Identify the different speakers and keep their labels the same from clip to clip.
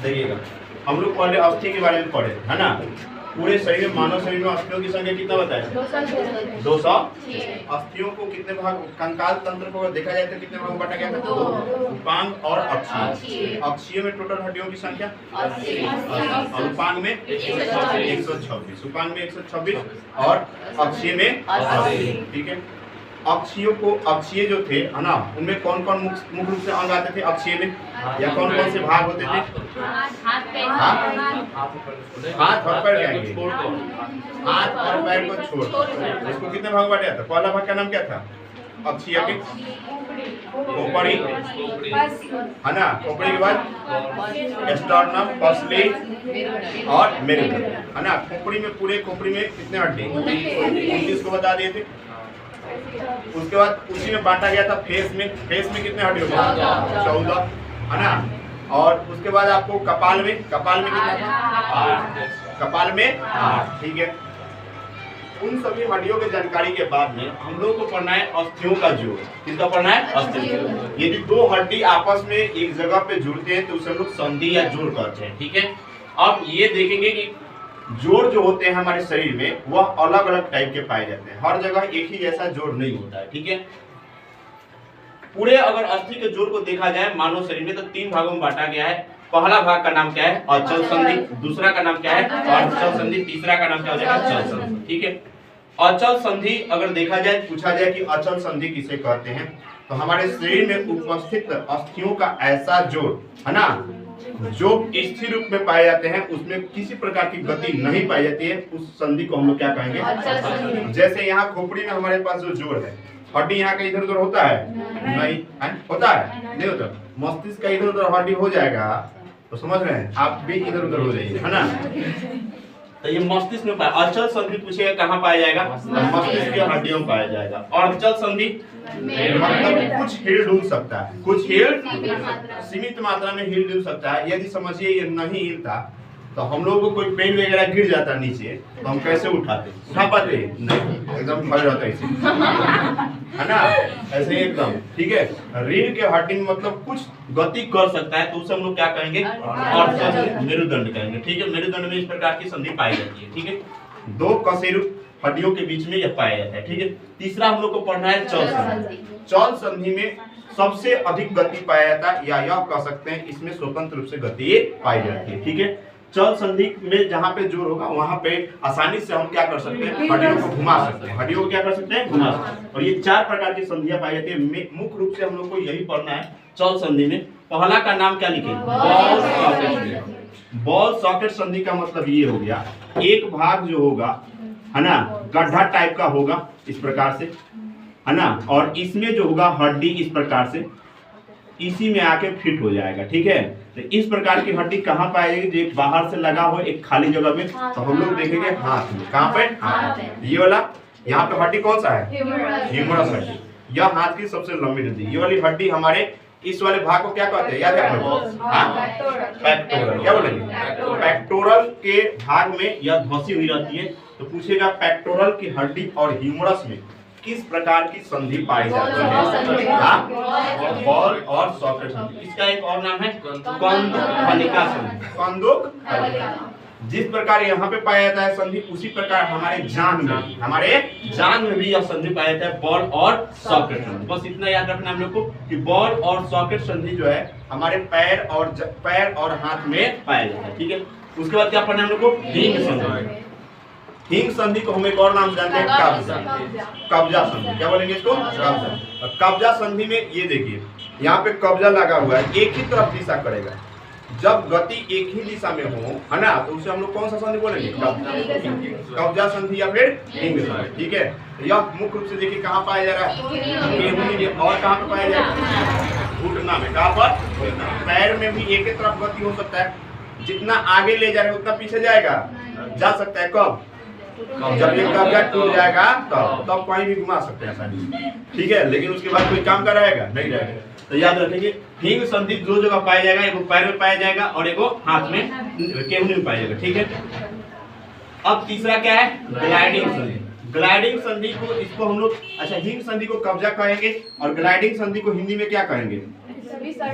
Speaker 1: देखिएगा, हम लोग पहले अस्थि के बारे में पढ़े है ना। पूरे शरीर में, मानव शरीर में अस्थियों की संख्या कितना बताया? 200। अस्थियों को कितने भाग, कंकाल तंत्र को देखा जाए तो कितने भाग में बांटा गया था? 2। उपांग और अक्षीय। अक्षीय में टोटल हड्डियों की संख्या 80 और उपांग में 126। उपांग में 126 और अक्षीय में 80। ठीक है। अक्षीय जो थे है ना, उनमें कौन कौन मुख्य रूप से अंग आते थे अक्षीय में, या कौन कौन से भाग होते थे? हाथ और पैर आएंगे, हाथ और पैर को छोड़ इसको कितने भाग बांटा था? पहला भाग का नाम क्या था अक्षीय के? खोपड़ी है ना। खोपड़ी के बाद स्टर्नम, पसली और मेरुदंड है ना। खोपड़ी में, पूरे खोपड़ी में कितने हड्डी? 29 को बता दिए थे। उसके बाद उसी में बांटा गया था फेस में। फेस में कितने हड्डी होते हैं? 14 है ना। और उसके बाद आपको कपाल में कितना था? 8। कपाल में 8। ठीक है। उन सभी हड्डियों की जानकारी के बाद में हम लोग को पढ़ना है अस्थियों का जोड़। किसका पढ़ना है? अस्थियों। यदि दो हड्डी आपस में एक जगह पे जुड़ते हैं तो उसे हम लोग संधि या जोड़ कहते हैं। ठीक है। अब ये देखेंगे कि जोड़ जो होते हैं हमारे शरीर में वह अलग अलग टाइप के पाए जाते हैं, हर जगह एक ही जैसा जोड़ नहीं होता है। ठीक है। पूरे अगर अस्थि के जोड़ को देखा जाए मानव शरीर में तो 3 भागों में बांटा गया है। पहला भाग का नाम क्या है? अचल संधि। दूसरा का नाम क्या है? अर्धचल संधि। तीसरा का नाम क्या हो जाएगा? चल संधि। ठीक है। अचल संधि अगर देखा जाए, पूछा जाए कि अचल संधि किसे कहते हैं, तो हमारे शरीर में उपस्थित अस्थियों का ऐसा जोड़ है ना जो स्थिर रूप में पाए जाते हैं, उसमें किसी प्रकार की गति नहीं पाई जाती है, उस संधि को हम लोग क्या कहेंगे? जैसे यहाँ खोपड़ी में हमारे पास जो जोड़ है, हड्डी यहाँ का इधर उधर होता है? नहीं है? होता है? नहीं होता। मस्तिष्क का इधर उधर हड्डी हो जाएगा तो समझ रहे हैं, आप भी इधर उधर हो जाइए है ना। तो ये मस्तिष्क में पाया। अचल संधि पूछेगा कहाँ पाया जाएगा? मस्तिष्क की हड्डियों में पाया जाएगा। और अर्धचल संधि मतलब कुछ हिल डुल सकता है, कुछ हिल सीमित मात्रा में हिल डुल सकता है। यदि समझिए ये नहीं हिलता तो हम लोग को कोई पेन वगैरह गिर जाता नीचे तो हम कैसे उठाते? उठा पाते नहीं, एकदम खड़े रहता है ना, ऐसे ही एकदम। ठीक है। रीढ़ के हड्डी में मतलब कुछ गति कर सकता है तो उसे हम लोग क्या कहेंगे? मेरुदंड कहेंगे। ठीक है। मेरुदंड में इस प्रकार की संधि पाई जाती है। ठीक है। 2 कशेरुक हड्डियों के बीच में यह पाया जाता है। ठीक है। तीसरा हम लोग को पढ़ना है चल संधि। चल संधि में सबसे अधिक गति पाया जाता है, या यह कह सकते हैं इसमें स्वतंत्र रूप से गति पाई जाती है। ठीक है। चल संधि में जहाँ पे जोड़ होगा वहां पे आसानी से हम क्या कर सकते हैं? हड्डियों को घुमा सकते हैं। हड्डियों को क्या कर सकते हैं? घुमा सकते हैं। और ये 4 प्रकार की संधियां पाई जाती है। मुख्य रूप से हम लोग को यही पढ़ना है चल संधि में। पहला का नाम क्या लिखे? Ball socket. बॉल सॉकेट संधि का मतलब ये हो गया, एक भाग जो होगा है ना गड्ढा टाइप का होगा इस प्रकार से है ना, और इसमें जो होगा हड्डी इस प्रकार से इसी में आके फिट हो जाएगा। ठीक है। तो इस प्रकार की हड्डी कहाँ पाएगी? जो बाहर से लगा हो एक खाली जगह में, तो हम लोग देखेंगे हाथ में। कहाँ पे? हाथ। ये वाला यहाँ पे हड्डी कौन सा है? ह्यूमरस हड्डी। यह हाथ की सबसे लंबी हड्डी। ये वाली हड्डी हमारे इस वाले भाग को क्या कहते हैं? याद है? पेक्टोरल। क्या बोलेंगे? पेक्टोरल के भाग में यह धंसी हुई रहती है। तो पूछेगा पेक्टोरल की हड्डी और ह्यूमरस में किस प्रकार की संधि पाई जाती है? बॉल और सॉकेट संधि। इसका एक और नाम है कंदुक संधि। कंदुक। जिस प्रकार यहाँ पे पाया जाता है संधि, उसी प्रकार हमारे जान में भी यह संधि पाया जाता है, बॉल और सॉकेट संधि। बस इतना याद रखना हम लोग को कि बॉल और सॉकेट संधि जो है हमारे पैर और हाथ में पाया जाता है। ठीक है। उसके बाद क्या पढ़ना है हम लोग को? हिंग संधि। हिंग संधि को हम एक और नाम जानते हैं कब्जा संधि। क्या बोलेंगे इसको? कब्जा। कब्जा संधि में ये देखिए यहाँ पे कब्जा लगा हुआ है, एक ही तरफ दिशा करेगा। जब गति एक ही दिशा में हो है ना तो उसे हम लोग कौन सा संधि बोलेंगे? कब्जा संधि या फिर हिंग संधि। ठीक है। यह मुख्य रूप से देखिए कहाँ पाया जा रहा है? और कहाँ पे पाया जाएगा? घुटना में। कहाँ पर? पैर में भी एक ही तरफ गति हो सकता है, जितना आगे ले जा रहे उतना पीछे जाएगा, जा सकता है। कब? जब ये कब्जा टूट जाएगा तब कहीं भी घुमा सकते हैं आसानी। ठीक है। लेकिन उसके बाद कोई काम का रहेगा नहीं रहेगा। तो याद रखेंगे हिंग संधि 2 जगह पाया जाएगा, एक पैर में पाया जाएगा और एक हाथ में केहूनी में पाया जाएगा। ठीक है। अब तीसरा क्या है? ग्लाइडिंग संधि। ग्लाइडिंग संधि को इसको हम लोग हिंग संधि को कब्जा कहेंगे और ग्लाइडिंग संधि को हिंदी में क्या कहेंगे?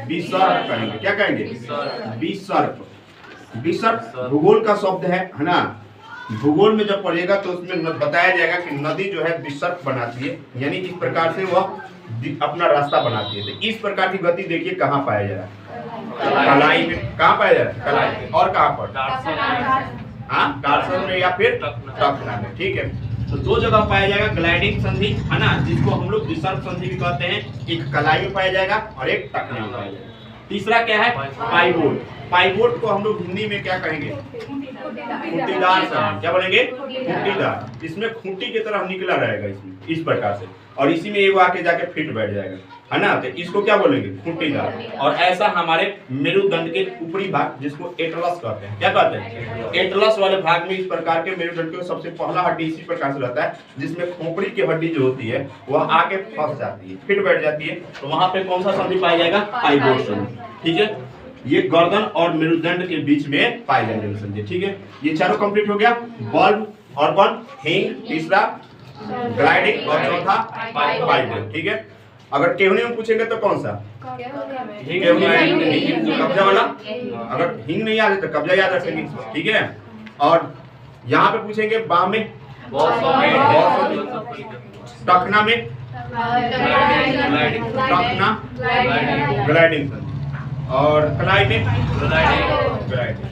Speaker 1: विसर्प कहेंगे। क्या कहेंगे? विसर्प। विसर्ग भूगोल का शब्द है ना। भूगोल में जब पढ़िएगा तो उसमें बताया जाएगा कि नदी जो है विसर्ग बनाती है, यानी इस प्रकार से वह अपना रास्ता बनाती है। तो इस प्रकार की गति देखिए कहाँ पाया जा रहा है, कलाई में। कहाँ पाया जा रहा है, कलाई में। और कहाँ पर, हाँ, टार्सन में या फिर टखना में। ठीक है, तो दो जगह पाया जाएगा ग्लाइडिंग संधि है ना, जिसको हम लोग विसर्ग संधि भी कहते हैं। एक कलाई में पाया जाएगा और एक टखना में पाया जाएगा। तीसरा क्या है, पाइवोट। पाइवोट को हम लोग हिंदी में क्या कहेंगे, खूंटीदार संधि। क्या बोलेंगे, खूंटीदार। इसमें खूंटी की तरह निकला रहेगा इसमें, इस प्रकार से, और इसी में वो आके जाके फिट बैठ जाएगा, है ना। तो इसको क्या बोलेंगे, खूंटीदार। और ऐसा हमारे मेरुदंड के ऊपरी भाग, जिसको एटलस कहते हैं, क्या कहते हैं, एटलस वाले भाग में इस प्रकार के मेरुदंड के सबसे पहला हड्डी इसी प्रकार से रहता है, जिसमें खोपड़ी की हड्डी जो होती है वह आके फंस जाती है, फिट बैठ जाती है। तो वहां पे कौन सा संधि पाया जाएगा, पाइवोट संधि। ठीक है, ये गर्दन और मेरुदंड के बीच में पाई जाने वाली संधि। ठीक है, ये चारों कंप्लीट हो गया। बल्ब, ऑर्गन, हिंग, तीसरा ग्लाइडिंग और चौथा पाइवोट। ठीक है, अगर केहूनी में पूछेंगे तो कौन सा, केहूनी में कब्जा वाला। अगर हिंग नहीं याद है तो कब्जा याद रखेंगे। ठीक है, और यहाँ पे पूछेंगे बाह में, टखना में, टखना ग्लाइडिंग, और कलाई में ग्लाइडिंग,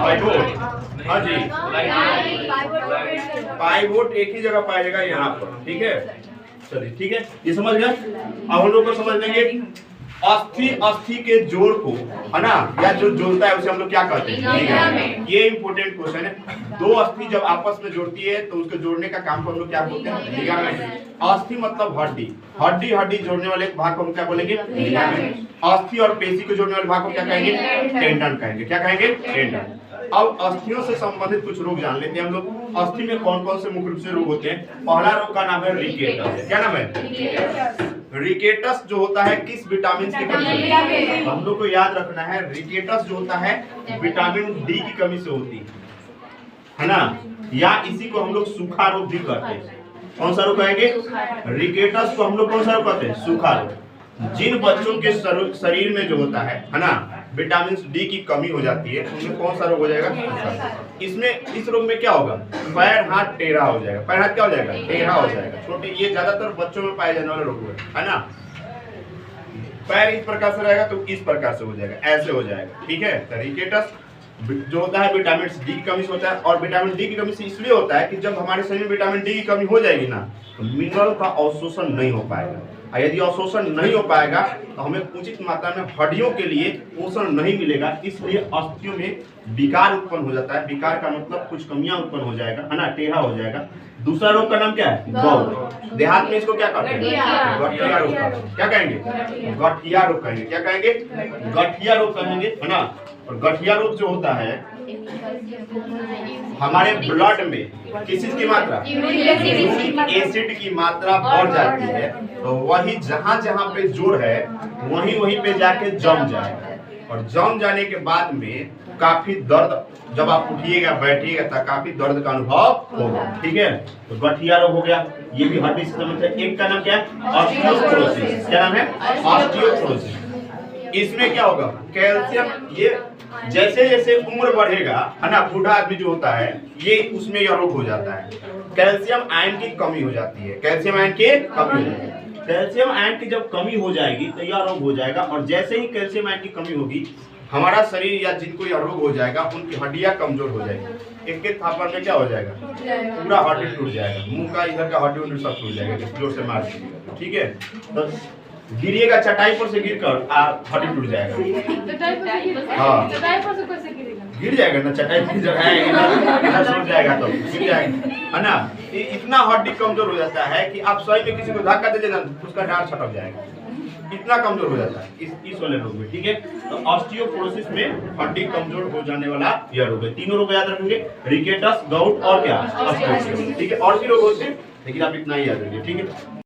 Speaker 1: पाइवोट। हाँ जी, पाइवोट एक ही जगह पाया जाएगा यहाँ पर। ठीक है, चलिए ठीक है, ये समझ गए। अब हम लोग को समझ लेंगे अस्थि के जोड़ को, है ना, या जो जोड़ता है उसे हम लोग क्या कहते हैं, ये इंपोर्टेंट क्वेश्चन है। दो अस्थि जब आपस में जोड़ती है तो उसको जोड़ने का काम को हम लोग क्या बोलते हैं, लिगामेंट। अस्थि मतलब हड्डी, हड्डी हड्डी जोड़ने वाले भाग को हम क्या बोलेंगे, लिगामेंट। अस्थि और पेशी को जोड़ने वाले भाग को क्या कहेंगे, टेंडन कहेंगे। क्या कहेंगे, टेंडन। अब अस्थियों से संबंधित कुछ रोग जान लेते हैं हम लोग। अस्थि में कौन कौन से मुख्य रूप से रोग होते हैं। पहला रोग का नाम है रिकेटस। क्या नाम है, रिकेटस जो होता है किस विटामिन की कमी से, हम लोग को याद रखना है, रिकेटस जो होता है विटामिन डी की कमी से होती है ना, या इसी को हम लोग सूखा रोग भी कहते हैं। कौन सा रोग कहेंगे, रिकेटस को हम लोग कौन सा रोग कहते हैं, सूखा रोग। जिन बच्चों के शरीर में जो होता है ना, विटामिन डी की कमी हो जाती है, उनमें कौन सा रोग हो जाएगा, इसमें, इस रोग में क्या होगा, पैर हाथ टेढ़ा हो जाएगा। पैर हाथ क्या हो जाएगा, टेढ़ा हो जाएगा। छोटे, ये ज्यादातर बच्चों में पाए जाने वाला रोग है ना। पैर इस प्रकार से रहेगा तो इस प्रकार से हो जाएगा, ऐसे हो जाएगा। ठीक है, रिकेटस जो होता है विटामिन डी की कमी से होता है। और विटामिन डी की कमी से इसलिए होता है कि जब हमारे शरीर में विटामिन डी की कमी हो जाएगी ना, तो मिनरल का अवशोषण नहीं हो पाएगा। और यदि अवशोषण नहीं हो पाएगा तो हमें उचित मात्रा में हड्डियों के लिए पोषण नहीं मिलेगा, इसलिए अस्थियों में विकार उत्पन्न हो जाता है। विकार का मतलब कुछ कमियां उत्पन्न हो जाएगा, है ना, टेढ़ा हो जाएगा। दूसरा रोग का नाम क्या है, गौर। देहात में इसको क्या कहते हैं, गठिया रोग। क्या कहेंगे, गठिया रोग कहेंगे। क्या कहेंगे, गठिया रोग कहेंगे, है ना। और गठिया रोग जो होता है हमारे ब्लड में किस चीज की मात्रा, एसिड की मात्रा बढ़ जाती है, तो वही जहां जहां पे जोड़ है वहीं वहीं पे जाके जम जाएगा। और जम जाने के बाद में काफी दर्द, जब आप उठिएगा बैठिएगा तो काफी दर्द का अनुभव होगा। ठीक है, तो गठिया रोग हो गया, ये भी हड्डी से संबंधित है। एक का नाम क्या है, ऑस्टियोपोरोसिस। क्या नाम है, ऑस्टियोपोरोसिस। इसमें क्या होगा, कैल्शियम, ये जैसे जैसे उम्र बढ़ेगा, है ना, बूढ़ा आदमी जो होता है ये, उसमें यह रोग हो जाता है। कैल्शियम आयन की कमी हो जाती है, कैल्शियम आयन की कमी हो जाती है। कैल्शियम आयन की जब कमी हो जाएगी तो यह रोग हो जाएगा। और जैसे ही कैल्शियम आयन की कमी होगी, हमारा शरीर या जिनको यह रोग हो जाएगा उनकी हड्डियां कमजोर हो जाएगी। एक एक थापड़ में क्या हो जाएगा, पूरा हड्डी टूट जाएगा, मुंह का इधर का हड्डी सब टूट जाएगा, जोर से मार दीजिएगा। ठीक है, तो गिरिएगा चटाई पर से गिरकर हड्डी टूट जाएगा। हाँ, गिर जाएगा ना, चटाई की जगह है इधर सो जाएगा तो गिर जाएगा, है ना। इतना हड्डी कमजोर हो जाता है कि आप सही में किसी को धक्का दे देना उसका डांड छटक जाएगा, इतना कमजोर हो जाता है इस वाले रोग में। ठीक है, तो ऑस्टियोपोरोसिस में हड्डी कमजोर हो जाने वाला यह रोग है। तीनों रोग याद रखेंगे, रिकेटस, गाउट और क्या, ऑस्टियोपोरोसिस। ठीक है, और भी रोग होते हैं लेकिन आप इतना ही याद रखिए। ठीक है।